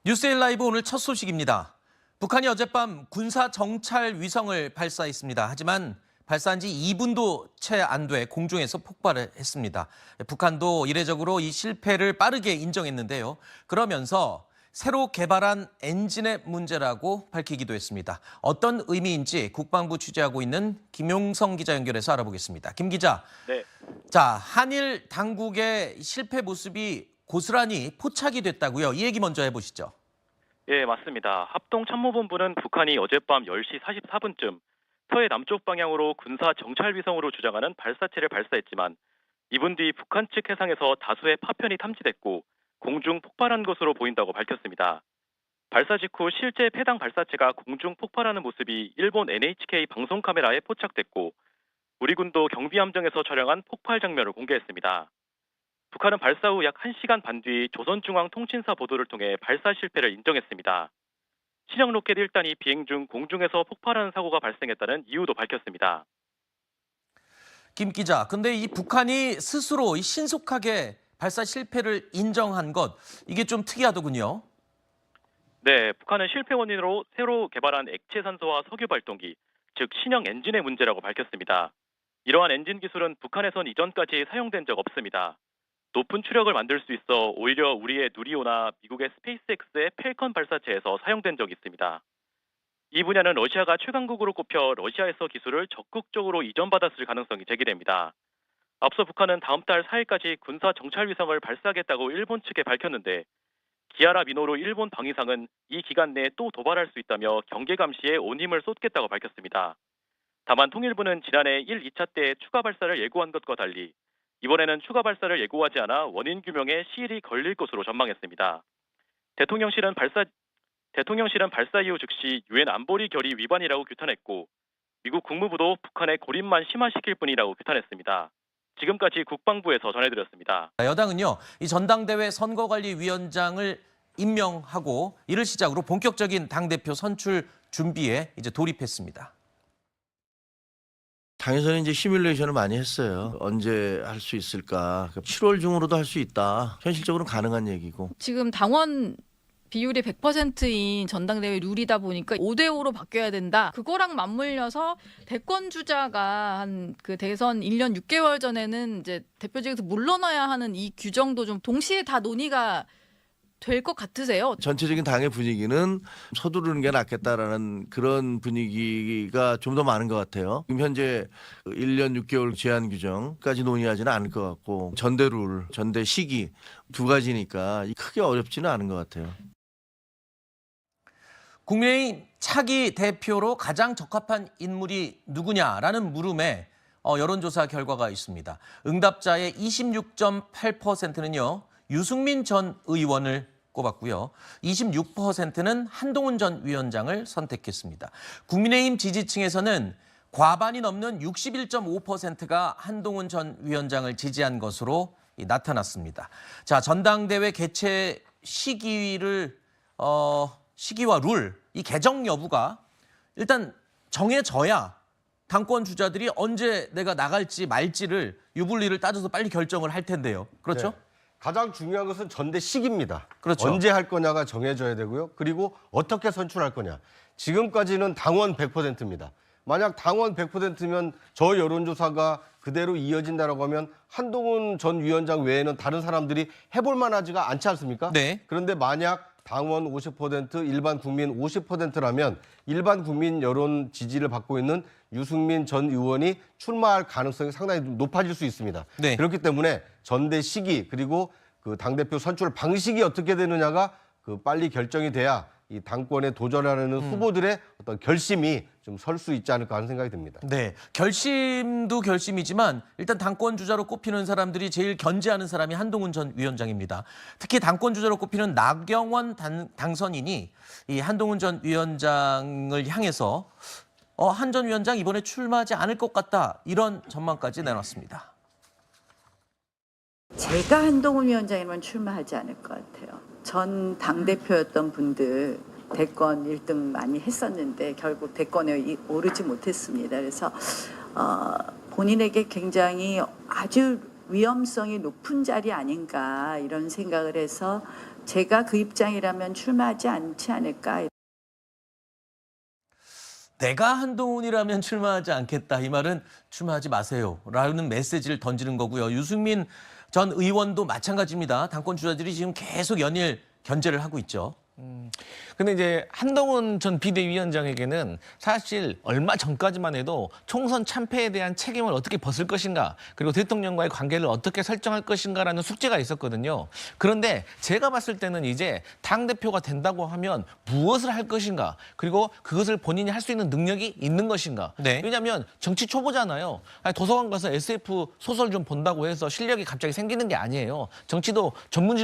뉴스일 라이브 오늘 첫 소식입니다. 북한이 어젯밤 군사 정찰 위성을 발사했습니다. 하지만 발사한 지 2분도 채 안 돼 공중에서 폭발을 했습니다. 북한도 이례적으로 이 실패를 빠르게 인정했는데요. 그러면서 새로 개발한 엔진의 문제라고 밝히기도 했습니다. 어떤 의미인지 국방부 취재하고 있는 김용성 기자 연결해서 알아보겠습니다. 김 기자. 네. 자, 한일 당국의 실패 모습이 고스란히 포착이 됐다고요. 이 얘기 먼저 해보시죠. 예, 맞습니다. 합동참모본부는 북한이 어젯밤 10시 44분쯤 서해 남쪽 방향으로 군사 정찰 위성으로 주장하는 발사체를 발사했지만 2분 뒤 북한 측 해상에서 다수의 파편이 탐지됐고 공중 폭발한 것으로 보인다고 밝혔습니다. 발사 직후 실제 패당 발사체가 공중 폭발하는 모습이 일본 NHK 방송 카메라에 포착됐고 우리 군도 경비함정에서 촬영한 폭발 장면을 공개했습니다. 북한은 발사 후 약 1시간 반 뒤 조선중앙통신사 보도를 통해 발사 실패를 인정했습니다. 신형 로켓 1단이 비행 중 공중에서 폭발하는 사고가 발생했다는 이유도 밝혔습니다. 김 기자, 근데 이 북한이 스스로 신속하게 발사 실패를 인정한 것, 이게 좀 특이하더군요. 네, 북한은 실패 원인으로 새로 개발한 액체 산소와 석유 발동기, 즉 신형 엔진의 문제라고 밝혔습니다. 이러한 엔진 기술은 북한에선 이전까지 사용된 적 없습니다. 높은 추력을 만들 수 있어 오히려 우리의 누리호나 미국의 스페이스X의 펠컨 발사체에서 사용된 적이 있습니다. 이 분야는 러시아가 최강국으로 꼽혀 러시아에서 기술을 적극적으로 이전받았을 가능성이 제기됩니다. 앞서 북한은 다음 달 4일까지 군사 정찰 위성을 발사하겠다고 일본 측에 밝혔는데 기아라 미노루 일본 방위상은 이 기간 내에 또 도발할 수 있다며 경계 감시에 온 힘을 쏟겠다고 밝혔습니다. 다만 통일부는 지난해 1, 2차 때 추가 발사를 예고한 것과 달리 이번에는 추가 발사를 예고하지 않아 원인 규명에 시일이 걸릴 것으로 전망했습니다. 대통령실은 발사 이후 즉시 유엔 안보리 결의 위반이라고 규탄했고 미국 국무부도 북한의 고립만 심화시킬 뿐이라고 규탄했습니다. 지금까지 국방부에서 전해드렸습니다. 여당은요, 이 전당대회 선거관리위원장을 임명하고 이를 시작으로 본격적인 당대표 선출 준비에 이제 돌입했습니다. 당에서는 이제 시뮬레이션을 많이 했어요. 언제 할 수 있을까? 7월 중으로도 할 수 있다. 현실적으로는 가능한 얘기고. 지금 당원 비율이 100%인 전당대회 룰이다 보니까 5대5로 바뀌어야 된다. 그거랑 맞물려서 대권 주자가 한 그 대선 1년 6개월 전에는 이제 대표직에서 물러나야 하는 이 규정도 좀 동시에 다 논의가 될 것 같으세요? 전체적인 당의 분위기는 서두르는 게 낫겠다라는 그런 분위기가 좀 더 많은 것 같아요. 지금 현재 1년 6개월 제한 규정까지 논의하지는 않을 것 같고 전대 룰, 전대 시기 두 가지니까 크게 어렵지는 않은 것 같아요. 국민의힘 차기 대표로 가장 적합한 인물이 누구냐라는 물음에 여론조사 결과가 있습니다. 응답자의 26.8%는요. 유승민 전 의원을 꼽았고요. 26%는 한동훈 전 위원장을 선택했습니다. 국민의힘 지지층에서는 과반이 넘는 61.5%가 한동훈 전 위원장을 지지한 것으로 나타났습니다. 자, 전당대회 개최 시기와 룰, 이 개정 여부가 일단 정해져야 당권 주자들이 언제 내가 나갈지 말지를 유불리를 따져서 빨리 결정을 할 텐데요. 그렇죠? 네. 가장 중요한 것은 전대 시기입니다. 그렇죠. 언제 할 거냐가 정해져야 되고요. 그리고 어떻게 선출할 거냐. 지금까지는 당원 100%입니다. 만약 당원 100%면 저 여론조사가 그대로 이어진다라고 하면 한동훈 전 위원장 외에는 다른 사람들이 해볼 만하지가 않지 않습니까? 네. 그런데 만약 당원 50%, 일반 국민 50%라면 일반 국민 여론 지지를 받고 있는 유승민 전 의원이 출마할 가능성이 상당히 높아질 수 있습니다. 네. 그렇기 때문에 전대 시기 그리고 그 당대표 선출 방식이 어떻게 되느냐가 빨리 결정이 돼야 이 당권에 도전하려는 후보들의 어떤 결심이 좀 설 수 있지 않을까 하는 생각이 듭니다. 네, 결심도 결심이지만 일단 당권 주자로 꼽히는 사람들이 제일 견제하는 사람이 한동훈 전 위원장입니다. 특히 당권 주자로 꼽히는 나경원 당선인이 이 한동훈 전 위원장을 향해서 한 전 위원장 이번에 출마하지 않을 것 같다 이런 전망까지 내놨습니다. 제가 한동훈 위원장이면 출마하지 않을 것 같아요. 전 당대표였던 분들 대권 1등 많이 했었는데 결국 대권에 오르지 못했습니다. 그래서 본인에게 굉장히 아주 위험성이 높은 자리 아닌가 이런 생각을 해서 제가 그 입장이라면 출마하지 않지 않을까. 내가 한동훈이라면 출마하지 않겠다. 이 말은 출마하지 마세요라는 메시지를 던지는 거고요. 유승민 전 의원도 마찬가지입니다. 당권 주자들이 지금 계속 연일 견제를 하고 있죠. 근데 이제 한동훈 전 비대위원장에게는 사실 얼마 전까지만 해도 총선 참패에 대한 책임을 어떻게 벗을 것인가, 그리고 대통령과의 관계를 어떻게 설정할 것인가라는 숙제가 있었거든요. 그런데 제가 봤을 때는 이제 당대표가 된다고 하면 무엇을 할 것인가, 그리고 그것을 본인이 할 수 있는 능력이 있는 것인가. 네. 왜냐하면 정치 초보잖아요. 아니, 도서관 가서 SF 소설 좀 본다고 해서 실력이 갑자기 생기는 게 아니에요. 정치도 전문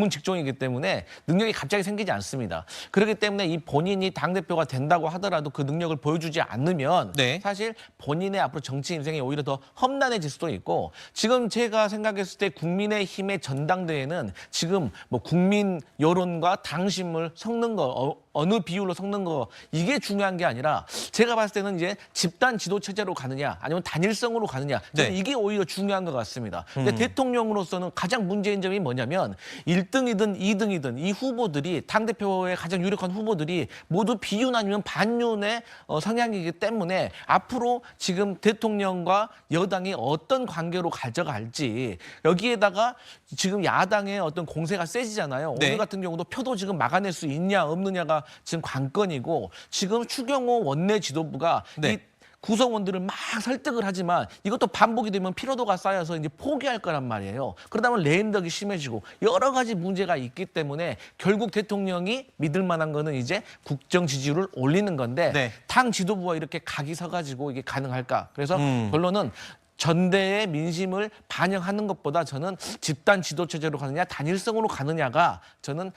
직종이기 때문에 능력이 갑자기 생기지 않습니다. 그렇기 때문에 이 본인이 당대표가 된다고 하더라도 그 능력을 보여주지 않으면 네. 사실 본인의 앞으로 정치 인생이 오히려 더 험난해질 수도 있고, 지금 제가 생각했을 때 국민의힘의 전당대회는 지금 뭐 국민 여론과 당심을 섞는 거, 어느 비율로 섞는 거, 이게 중요한 게 아니라 제가 봤을 때는 이제 집단 지도 체제로 가느냐 아니면 단일성으로 가느냐, 저는 네. 이게 오히려 중요한 것 같습니다. 근데 대통령으로서는 가장 문제인 점이 뭐냐면 1등이든 2등이든 이 후보들이, 당대표의 가장 유력한 후보들이 모두 비윤 아니면 반윤의 성향이기 때문에 앞으로 지금 대통령과 여당이 어떤 관계로 가져갈지, 여기에다가 지금 야당의 어떤 공세가 세지잖아요. 네. 오늘 같은 경우도 표도 지금 막아낼 수 있냐 없느냐가 지금 관건이고, 지금 추경호 원내 지도부가 네. 이 구성원들을 막 설득을 하지만 이것도 반복이 되면 피로도가 쌓여서 이제 포기할 거란 말이에요. 그러다 보면 레임덕이 심해지고 여러 가지 문제가 있기 때문에 결국 대통령이 믿을 만한 거는 이제 국정 지지율을 올리는 건데, 네. 당 지도부와 이렇게 각이 서가지고 이게 가능할까? 그래서 결론은 전대의 민심을 반영하는 것보다 저는 집단 지도 체제로 가느냐 단일성으로 가느냐가 저는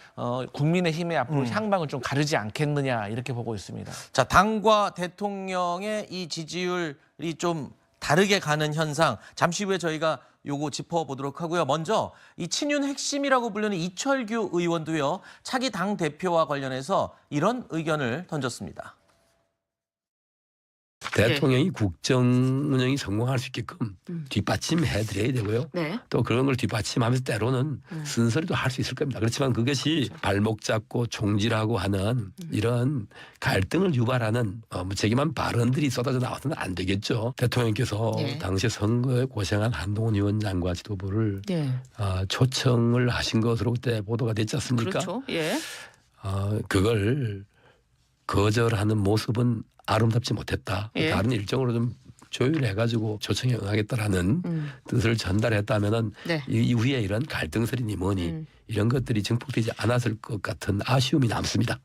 국민의힘의 앞으로 향방을 좀 가르지 않겠느냐, 이렇게 보고 있습니다. 자, 당과 대통령의 이 지지율이 좀 다르게 가는 현상, 잠시 후에 저희가 요거 짚어보도록 하고요. 먼저 이 친윤 핵심이라고 불리는 이철규 의원도요, 차기 당 대표와 관련해서 이런 의견을 던졌습니다. 대통령이 국정 운영이 성공할 수 있게끔 뒷받침해드려야 되고요. 네. 또 그런 걸 뒷받침하면서 때로는 쓴소리도 할 수 있을 겁니다. 그렇지만 그것이 발목 잡고 총질하고 하는 이런 갈등을 유발하는 무책임한 발언들이 쏟아져 나와서는 안 되겠죠. 대통령께서 네. 당시 선거에 고생한 한동훈 위원장과 지도부를 네. 초청을 하신 것으로 그때 보도가 됐지 않습니까? 그렇죠. 예. 그걸 거절하는 모습은 아름답지 못했다. 예. 다른 일정으로 좀 조율해가지고 초청에 응하겠다라는 뜻을 전달했다면은 네. 이후에 이런 갈등설이니 뭐니 이런 것들이 증폭되지 않았을 것 같은 아쉬움이 남습니다.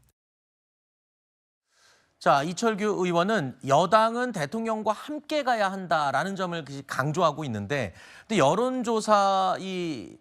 자, 이철규 의원은 여당은 대통령과 함께 가야 한다라는 점을 강조하고 있는데, 근데 여론조사 이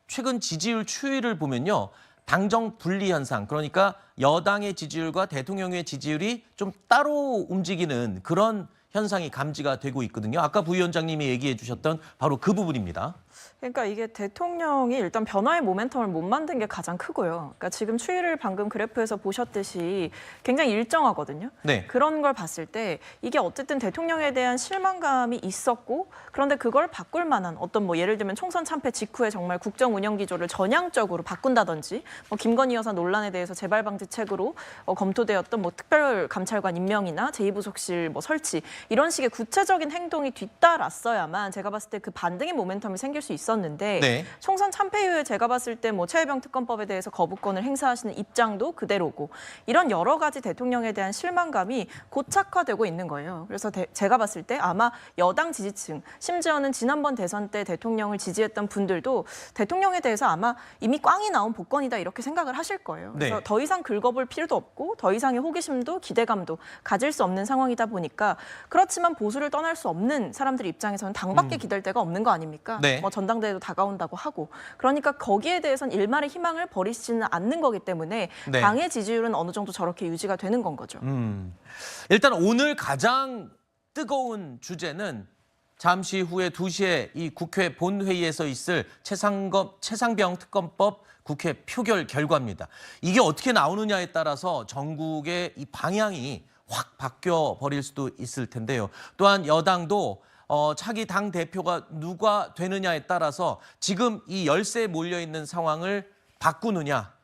최근 지지율 추이를 보면요, 당정 분리 현상, 그러니까 여당의 지지율과 대통령의 지지율이 좀 따로 움직이는 그런 현상이 감지가 되고 있거든요. 아까 부위원장님이 얘기해 주셨던 바로 그 부분입니다. 그러니까 이게 대통령이 일단 변화의 모멘텀을 못 만든 게 가장 크고요. 그러니까 지금 추이를 방금 그래프에서 보셨듯이 굉장히 일정하거든요. 네. 그런 걸 봤을 때 이게 어쨌든 대통령에 대한 실망감이 있었고, 그런데 그걸 바꿀 만한 어떤 뭐 예를 들면 총선 참패 직후에 정말 국정 운영 기조를 전향적으로 바꾼다든지, 뭐 김건희 여사 논란에 대해서 재발 방지책으로 검토되었던 뭐 특별 감찰관 임명이나 제2부속실 뭐 설치, 이런 식의 구체적인 행동이 뒤따랐어야만 제가 봤을 때 그 반등의 모멘텀이 생길 수 있었는데, 네. 총선 참패 이후에 제가 봤을 때 뭐 최혜병 특검법에 대해서 거부권을 행사하시는 입장도 그대로고, 이런 여러 가지 대통령에 대한 실망감이 고착화되고 있는 거예요. 그래서 제가 봤을 때 아마 여당 지지층, 심지어는 지난번 대선 때 대통령을 지지했던 분들도 대통령에 대해서 아마 이미 꽝이 나온 복권이다 이렇게 생각을 하실 거예요. 그래서 네. 더 이상 긁어볼 필요도 없고 더 이상의 호기심도 기대감도 가질 수 없는 상황이다 보니까, 그렇지만 보수를 떠날 수 없는 사람들 입장에서는 당밖에 기댈 데가 없는 거 아닙니까? 네. 뭐 전당대회도 다가온다고 하고, 그러니까 거기에 대해선 일말의 희망을 버리시지는 않는 거기 때문에 네. 당의 지지율은 어느 정도 저렇게 유지가 되는 건 거죠. 일단 오늘 가장 뜨거운 주제는 잠시 후에 2시에 이 국회 본회의에서 있을 최상병 특검법 국회 표결 결과입니다. 이게 어떻게 나오느냐에 따라서 전국의 이 방향이 확 바뀌어 버릴 수도 있을 텐데요. 또한 여당도 차기 당 대표가 누가 되느냐에 따라서 지금 이 열세에 몰려 있는 상황을 바꾸느냐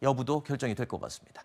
여부도 결정이 될 것 같습니다.